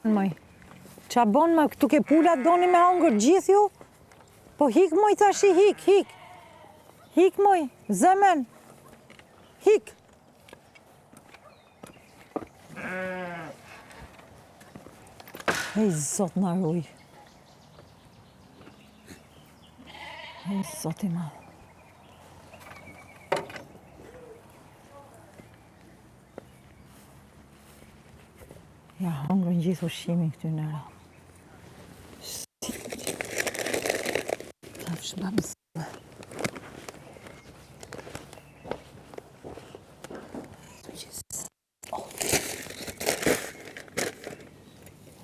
Moj, qa bon më këtu ke pullat doni me hangër gjithë ju? Po hik moj tashi, hik. Hik moj, zemen. Hik. Ej, zot na ruj. Ej, zot i ma. Ja, hangër gjithë ushqimin këty nëra. Ta shbam zëme.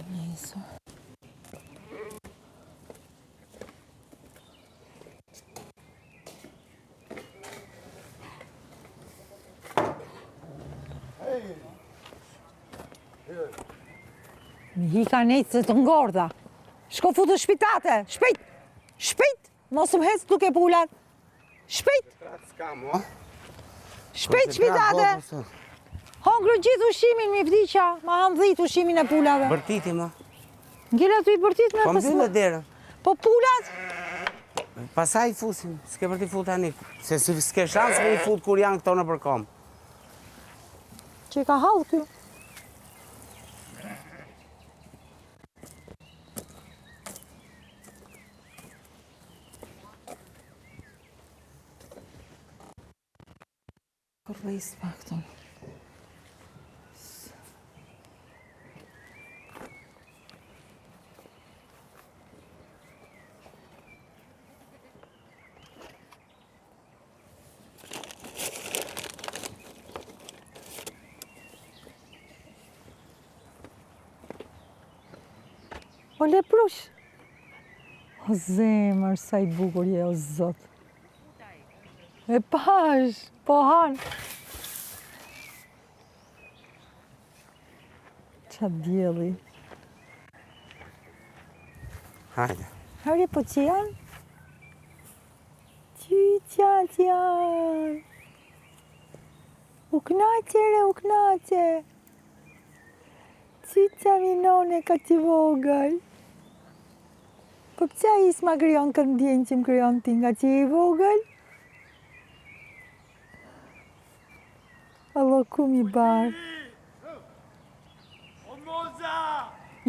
Nesër. Mi hika nejtë se të ngorda. Shko futë shpitate, shpejt, mos më hecë duke pullat. Shpejt, shpitate. Hongru gjithë ushimin mi vdiqa, ma hanë dhit ushimin e pullave. Bërtiti, ma. Ngjela tu i bërtit me Po mbyllë derën. Po pullat? Pasaj fusim, s'ke për t'i fut tani. Se s'ke shansë me i fut kur janë këto në përkom. Që ka hallë kjo? Kërrejs pak këton. O leprush. O zemër, sa i bukur je o zot. E pash, po han. Qa djeli. Hajde. Hajde, po që janë? Që janë. U knaqe, re, u knaqe. Qiqa minone ka që vogël. Po pëqa isma kryon këndjen që më kryon ti nga që i vogël? Allah, ku mi barë.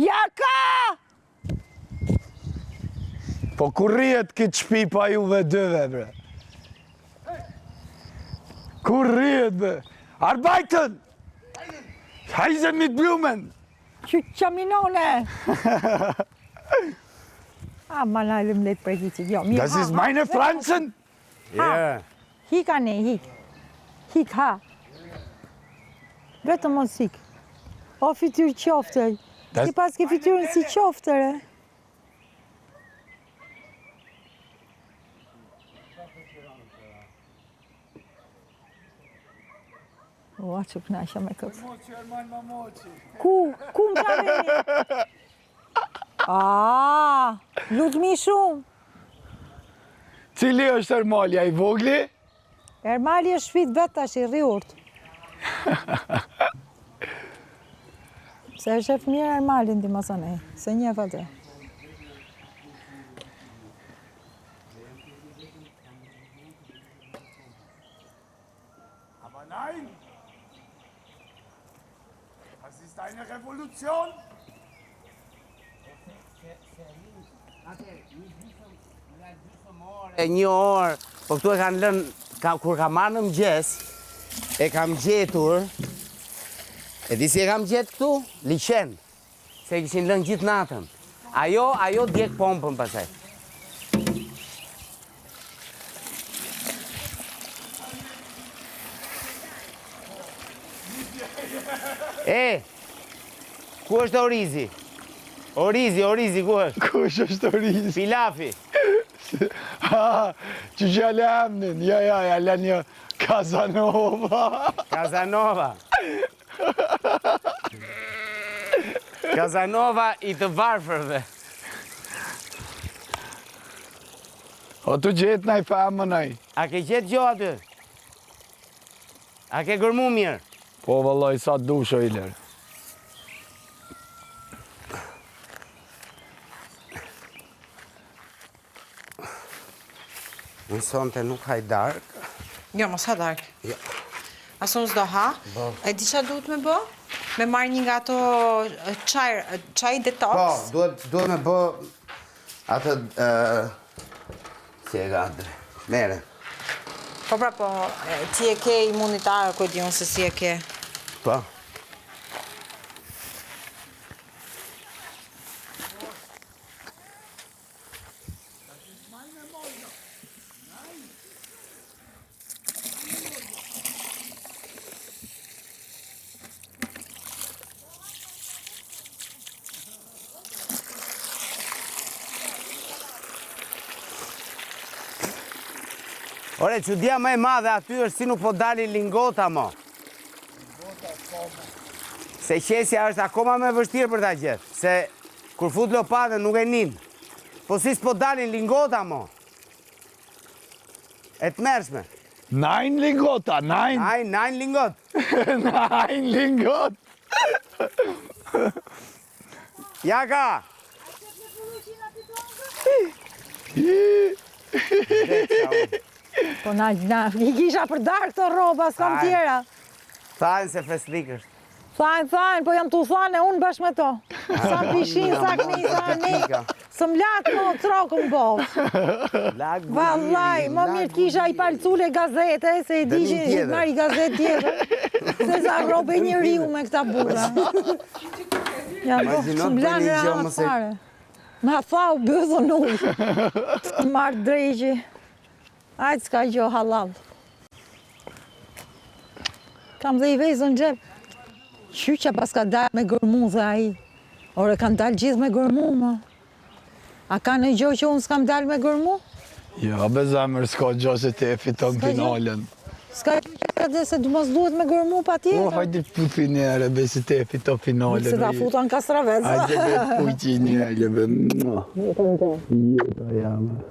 Jaka! Po kur rrihet këtë shpi pa juve dëve, bre? Kur rrihet, bre? Arbeiten! Heizen mit Blumen! Qiqa minone! Ma nalëm letë për gjithë. Jo, mirë, Das ist meine Pflanzen! Ja. Hik, ane, hik. Hik, ha. Vetëm mos hik. O fytyrë qoftër. Ti pas ke fytyrën si qoftëre. Ua, që knasha me këtë. Ku më qaveni? Lutmi shumë. Cili është Ermalja, i vogli? Ermali është shpit vetë tash i rriurt. Se është e fëmira Ermalin ti masane, se njef atë. Aber nein! Das ist eine Revolution! Një orë, po këtu e kanë lënë, kur ka marrë në mëgjes, e kam gjetur, e di si e kam gjetë këtu? Liqen, se e kishin lënë gjithë natën. Ajo djekë pompën pasaj. Ku është Orizi? Orizi, ku është? Kush është Orizi? Pilafi. Që gjale emnin, ja, len një Casanova. Casanova i të varfërve. O të gjetë naj famë nëj. A ke gjetë gjo aty? A ke gërmu mirë? Po vëlloj, sa dusho i lërë. Unë sonte nuk haj dark. Jo, mos ha dark. Jo. Asun s'do ha. E di qa duhet me bë? Me marrë një nga ato çaj detox. Po, duhet me bë atë si e gandre. Mere. Po pra, po, ti e ke imunitar, ku e di unë se si e ke. Po. Ore, çudia më e madhe aty është si nuk po dalin lingota, mo. Se qesja është akoma më vështirë për ta gjetë, se kur fut lopatën nuk e nin. Po si s'po dalin lingota, mo. E të mërshme. 9 lingota, 9. 9 lingot. 9 lingot. Jaka! Po i kisha për dark të roba, s'kam Hajde. tjera. Thajnë se feslik është. Thajnë, po jam t'u thane unë bashkë me to. Sa pishin, sa knisa, ne. Së mlak mo trokën bovë. Vallaj, më mirë kisha i palcule gazete, se e di që i marri gazet tjetër. Se sa robe njeriu me këta burra. Ja, po, së mlak në ramë fare. Ma thau bëzën ullë. Marë drejqi. Ajtë s'ka gjo halal. Kam dhe i vezën gjep. Qyqa pas ka dalë me gërmu dhe aji. Ore, kanë dalë gjithë me gërmu, ma. A ka në gjo që unë s'kam dalë me gërmu? Ja, be zemër s'ka gjo se te e fiton finalen. S'ka që dhe se mos duhet me gërmu pa O, tjetër. hajde pupi njere, be se te e fiton finalen. Se ta futon kastravec. Hajde be puqi njere, be. Jeta jame.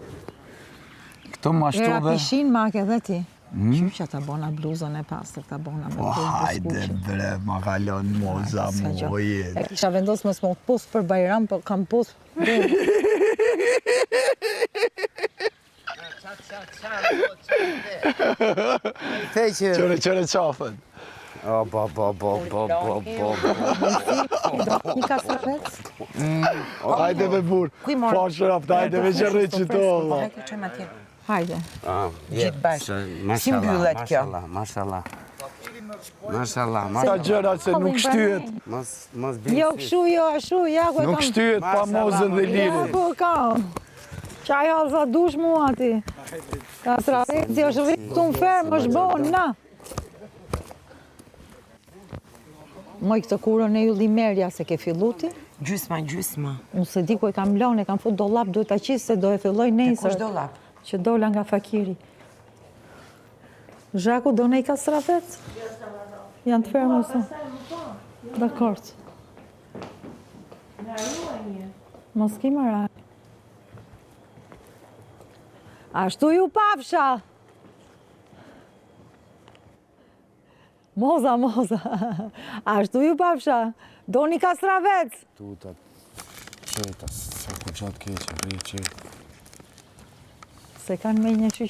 Këto Era mashtove... pishin ma ke dhe ti. Qyqa ta bona bluzën e pastër, ta bona me O, bluzë hajde buskuqe. bre, ma kalon moza S'ka gjo. mo E jetë. kisha vendos me s'mo pus për Bajram, po kam pus. Te që... Qëre qafën. O, po. Një kastravec? Hajde be bur. Fashër aftë, hajde be që rritë që to. valla. Hajde, qojmë atje. Hajde. Gjithë bashkë. Si mbyllet kjo? Mashallah. Ka gjëra se nuk shtyhet. Mos bëj. Jo, këshu, jo, ashu, ja ku e kam. Nuk shtyhet pa mozën dhe Ja lirin. ku e kam. Qaj halë sa dush mua ti. Kastraveci është rritë në fermë, është bonë, na. Moj këtë kurën e ju limerja se ke filluti. Gjysma. Unë se di ku e kam lone, kam fut dollap, duhet ta qisë se do e filloj nesër. Kush dollap? Që dola nga fakiri. Zhaku do nej kastravec? Janë të fermë ose? Dakord. Mos ki më raj. Ashtu ju pafsha. Moza. Ashtu ju pafsha. Do një kastravec. Tuta, qeta, sa ku qatë keqe, rri që Se kanë me një